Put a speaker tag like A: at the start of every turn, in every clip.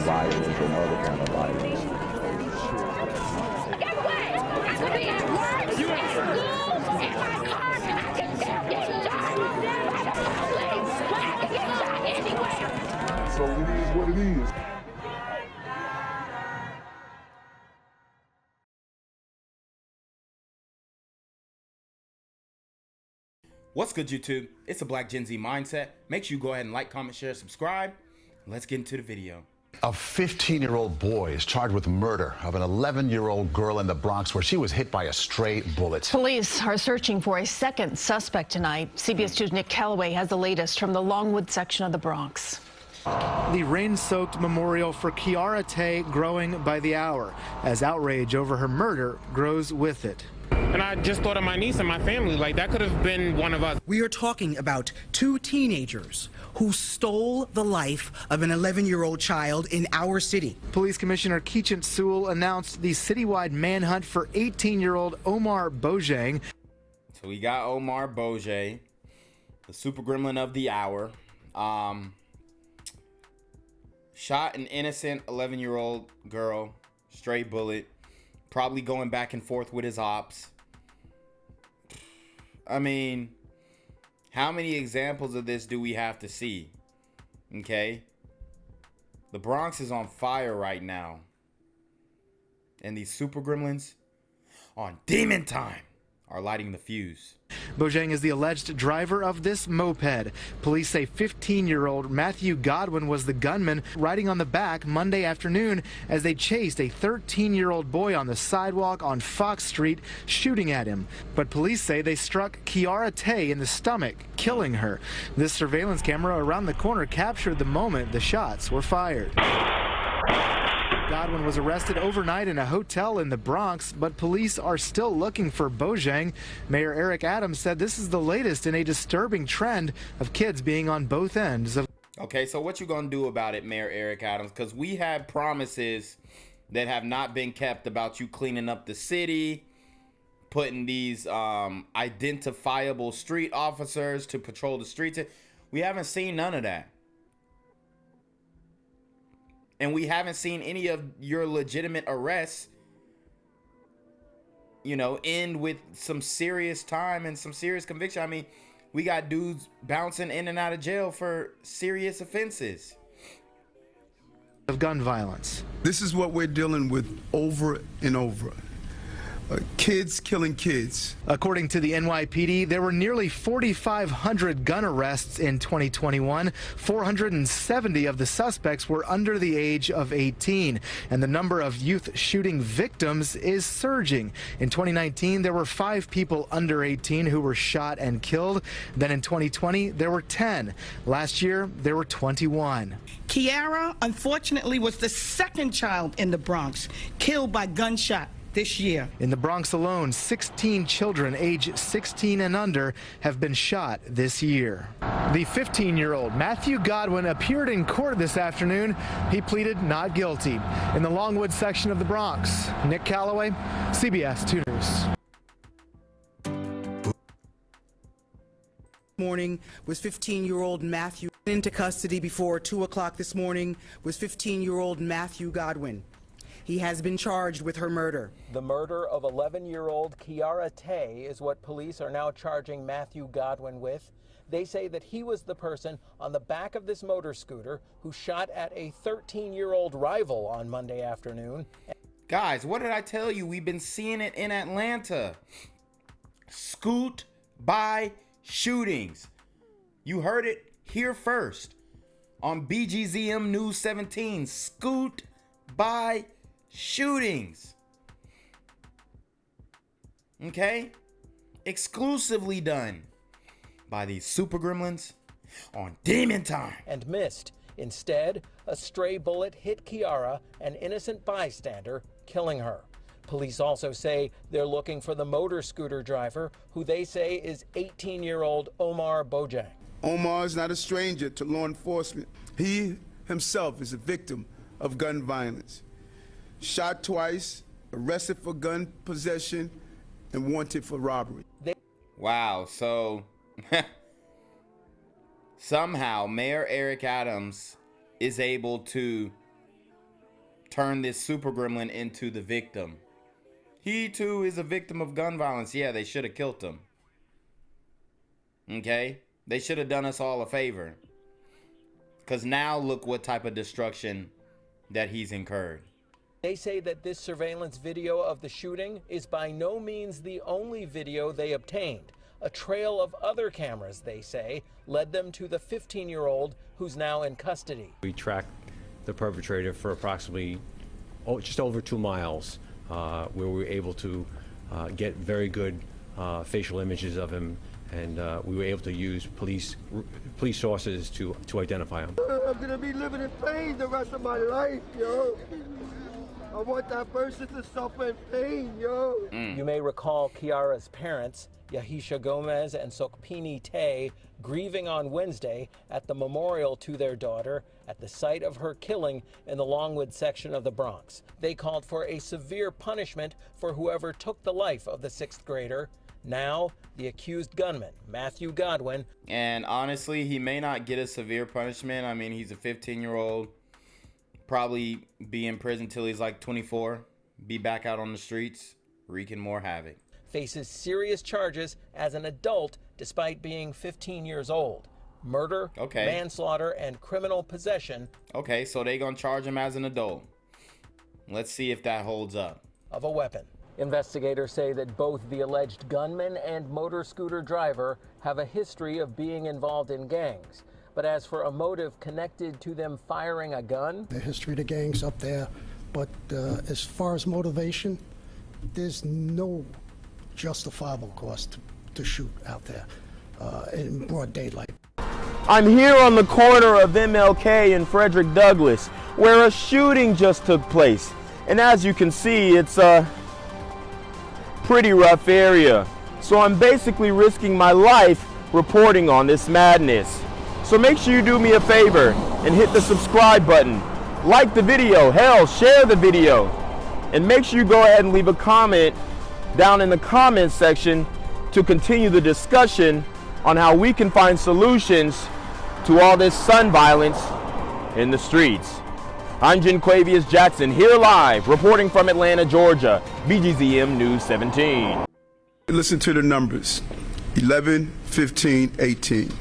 A: violence and other kind of violence.
B: Get away! I could be at work, at school, in my car, I can still get shot by the police, but I can get shot anywhere.
C: So it is what it is.
D: What's good, YouTube? It's a Black Gen Z Mindset. Make sure you go ahead and like, comment, share, subscribe. Let's get into the video.
E: A 15-year-old boy is charged with murder of an 11-year-old girl in the Bronx where she was hit by a stray bullet.
F: Police are searching for a second suspect tonight. CBS 2's Nick Calloway has the latest from the Longwood section of the Bronx.
G: The rain-soaked memorial for Kyhara Tay growing by the hour as outrage over her murder grows with it.
H: And I just thought of my niece and my family, like that could have been one of us.
I: We are talking about two teenagers who stole the life of an 11-year-old child in our city.
G: Police Commissioner Keechant Sewell announced the citywide manhunt for 18-year-old Omar Bojang.
D: So we got Omar Bojang, the super gremlin of the hour. Shot an innocent 11-year-old girl, stray bullet, probably going back and forth with his ops. I mean, how many examples of this do we have to see? Okay? The Bronx is on fire right now. And these super gremlins on demon time are lighting the fuse.
G: Bojang is the alleged driver of this moped. Police say 15-year-old Matthew Godwin was the gunman riding on the back Monday afternoon as they chased a 13-year-old boy on the sidewalk on Fox Street, shooting at him. But police say they struck Kyhara Tay in the stomach, killing her. This surveillance camera around the corner captured the moment the shots were fired. Godwin was arrested overnight in a hotel in the Bronx, but police are still looking for Bojang. Mayor Eric Adams said this is the latest in a disturbing trend of kids being on both ends of.
D: Okay, so what you gonna do about it, Mayor Eric Adams? Because we had promises that have not been kept about you cleaning up the city, putting these identifiable street officers to patrol the streets. We haven't seen none of that. And we haven't seen any of your legitimate arrests, you know, end with some serious time and some serious conviction. I mean, we got dudes bouncing in and out of jail for serious offenses.
G: Of gun violence.
C: This is what we're dealing with over and over. Kids killing kids.
G: According to the NYPD, there were nearly 4,500 gun arrests in 2021. 470 of the suspects were under the age of 18, and the number of youth shooting victims is surging. In 2019, there were 5 people under 18 who were shot and killed. Then in 2020, there were 10. Last year, there were 21.
I: Kyhara, unfortunately, was the second child in the Bronx killed by gunshot this year.
G: In the Bronx alone, 16 children age 16 and under have been shot this year. The 15-year-old Matthew Godwin appeared in court this afternoon. He pleaded not guilty. In the Longwood section of the Bronx, Nick Calloway, CBS 2 News.
I: Morning was 15-year-old Matthew into custody before 2 o'clock this morning was 15-year-old Matthew Godwin. He has been charged with her murder.
J: The murder of 11-year-old Kyhara Tay is what police are now charging Matthew Godwin with. They say that he was the person on the back of this motor scooter who shot at a 13-year-old rival on Monday afternoon.
D: Guys, what did I tell you? We've been seeing it in Atlanta. Scoot by shootings. You heard it here first on BGZM News 17. Scoot by shootings. Okay? Exclusively done by these super gremlins on demon time.
J: And missed. Instead, a stray bullet hit Kyhara, an innocent bystander, killing her. Police also say they're looking for the motor scooter driver, who they say is 18-year-old Omar Bojang.
C: Omar is not a stranger to law enforcement. He himself is a victim of gun violence. Shot twice, arrested for gun possession, and wanted for robbery.
D: Wow, so somehow Mayor Eric Adams is able to turn this super gremlin into the victim. He too is a victim of gun violence. Yeah, they should have killed him. Okay? They should have done us all a favor. Because now look what type of destruction that he's incurred.
J: They say that this surveillance video of the shooting is by no means the only video they obtained. A trail of other cameras, they say, led them to the 15-year-old who's now in custody.
K: We tracked the perpetrator for approximately just over 2 miles, where we were able to get very good facial images of him, and we were able to use police sources to identify him.
L: I'm gonna be living in pain the rest of my life, yo. I want that person to suffer in pain, yo.
J: You may recall Kyhara's parents, Yahisha Gomez and Sokpini Tay, grieving on Wednesday at the memorial to their daughter at the site of her killing in the Longwood section of the Bronx. They called for a severe punishment for whoever took the life of the 6th grader. Now, the accused gunman, Matthew Godwin.
D: And honestly, he may not get a severe punishment. I mean, he's a 15-year-old. Probably be in prison till he's like 24. Be back out on the streets, wreaking more havoc.
J: Faces serious charges as an adult despite being 15 years old. Murder, manslaughter, and criminal possession.
D: Okay, so they gonna charge him as an adult. Let's see if that holds up.
J: Of a weapon. Investigators say that both the alleged gunman and motor scooter driver have a history of being involved in gangs. But as for a motive connected to them firing a gun,
M: the history of the gangs up there, but as far as motivation, there's no justifiable cause to shoot out there in broad daylight.
N: I'm here on the corner of MLK and Frederick Douglass, where a shooting just took place. And as you can see, it's a pretty rough area. So I'm basically risking my life reporting on this madness. So make sure you do me a favor and hit the subscribe button. Like the video, hell, share the video. And make sure you go ahead and leave a comment down in the comments section to continue the discussion on how we can find solutions to all this gun violence in the streets. I'm Jenquavius Jackson, here live, reporting from Atlanta, Georgia, BGZM News 17.
C: Listen to the numbers, 11, 15, 18.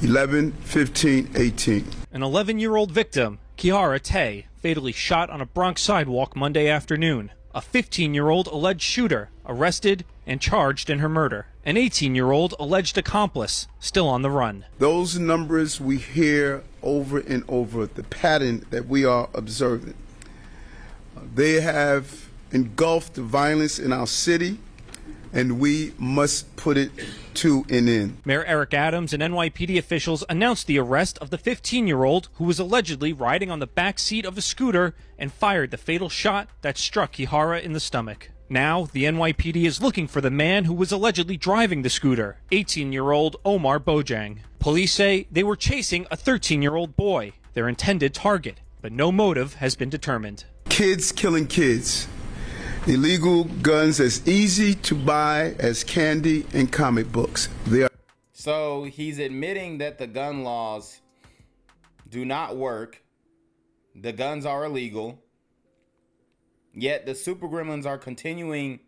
C: 11, 15, 18.
O: An 11-year-old victim, Kyhara Tay, fatally shot on a Bronx sidewalk Monday afternoon. A 15-year-old alleged shooter, arrested and charged in her murder. An 18-year-old alleged accomplice, still on the run.
C: Those numbers we hear over and over, the pattern that we are observing. They have engulfed the violence in our city, and we must put it to an end.
O: Mayor Eric Adams and NYPD officials announced the arrest of the 15-year-old who was allegedly riding on the back seat of a scooter and fired the fatal shot that struck Kyhara in the stomach. Now, the NYPD is looking for the man who was allegedly driving the scooter, 18-year-old Omar Bojang. Police say they were chasing a 13-year-old boy, their intended target, but no motive has been determined.
C: Kids killing kids. Illegal guns as easy to buy as candy and comic books. They are.
D: So he's admitting that the gun laws do not work. The guns are illegal. Yet the super gremlins are continuing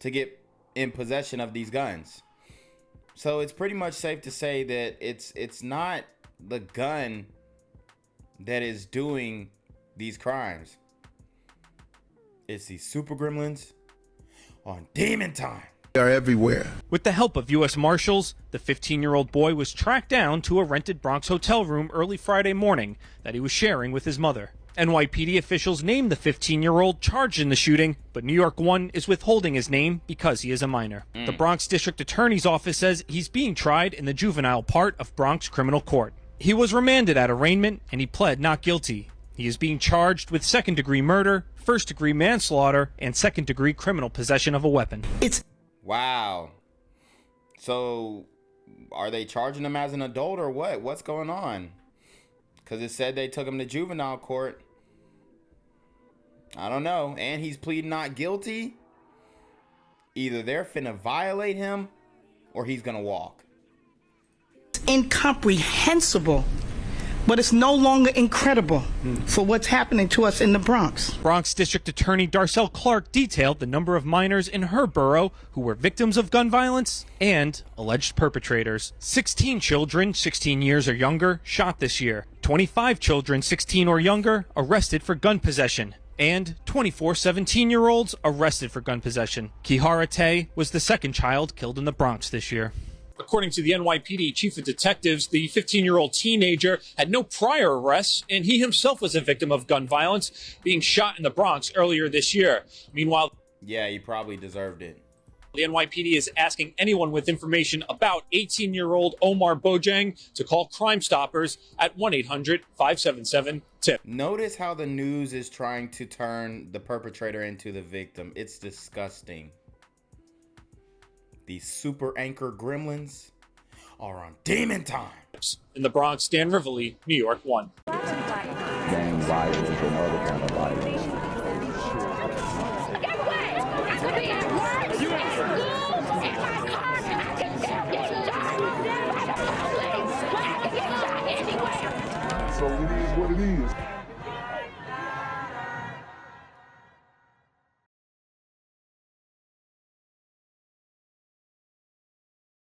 D: to get in possession of these guns. So it's pretty much safe to say that it's not the gun that is doing these crimes. It's these super gremlins on demon time.
C: They are everywhere.
O: With the help of U.S. Marshals, the 15-year-old boy was tracked down to a rented Bronx hotel room early Friday morning that he was sharing with his mother. NYPD officials named the 15-year-old charged in the shooting, but New York 1 is withholding his name because he is a minor. The Bronx District Attorney's Office says he's being tried in the juvenile part of Bronx Criminal Court. He was remanded at arraignment and he pled not guilty. He is being charged with second-degree murder, first-degree manslaughter, and second-degree criminal possession of a weapon.
D: Wow. So are they charging him as an adult or what? What's going on? Because it said they took him to juvenile court. I don't know. And he's pleading not guilty. Either they're finna violate him or he's gonna walk.
I: Incomprehensible
P: but it's no longer incredible for what's happening to us in the Bronx.
O: Bronx District Attorney Darcel Clark detailed the number of minors in her borough who were victims of gun violence and alleged perpetrators. 16 children, 16 years or younger, shot this year. 25 children, 16 or younger, arrested for gun possession. And 24 17-year-olds arrested for gun possession. Kyhara Tay was the second child killed in the Bronx this year.
Q: According to the NYPD chief of detectives, the 15-year-old teenager had no prior arrests, and he himself was a victim of gun violence, being shot in the Bronx earlier this year. Meanwhile,
D: yeah, he probably deserved it.
Q: The NYPD is asking anyone with information about 18-year-old Omar Bojang to call Crime Stoppers at 1-800-577-TIP.
D: Notice how the news is trying to turn the perpetrator into the victim. It's disgusting. These super anchor gremlins are on demon time.
Q: In the Bronx, Dan Rivoli, New York 1.
A: Gang violence and other kind of violence.
B: Get away! I could be at work, in school, in my car, and I can still get shot by the police. I can get shot anywhere.
L: So it is what it is.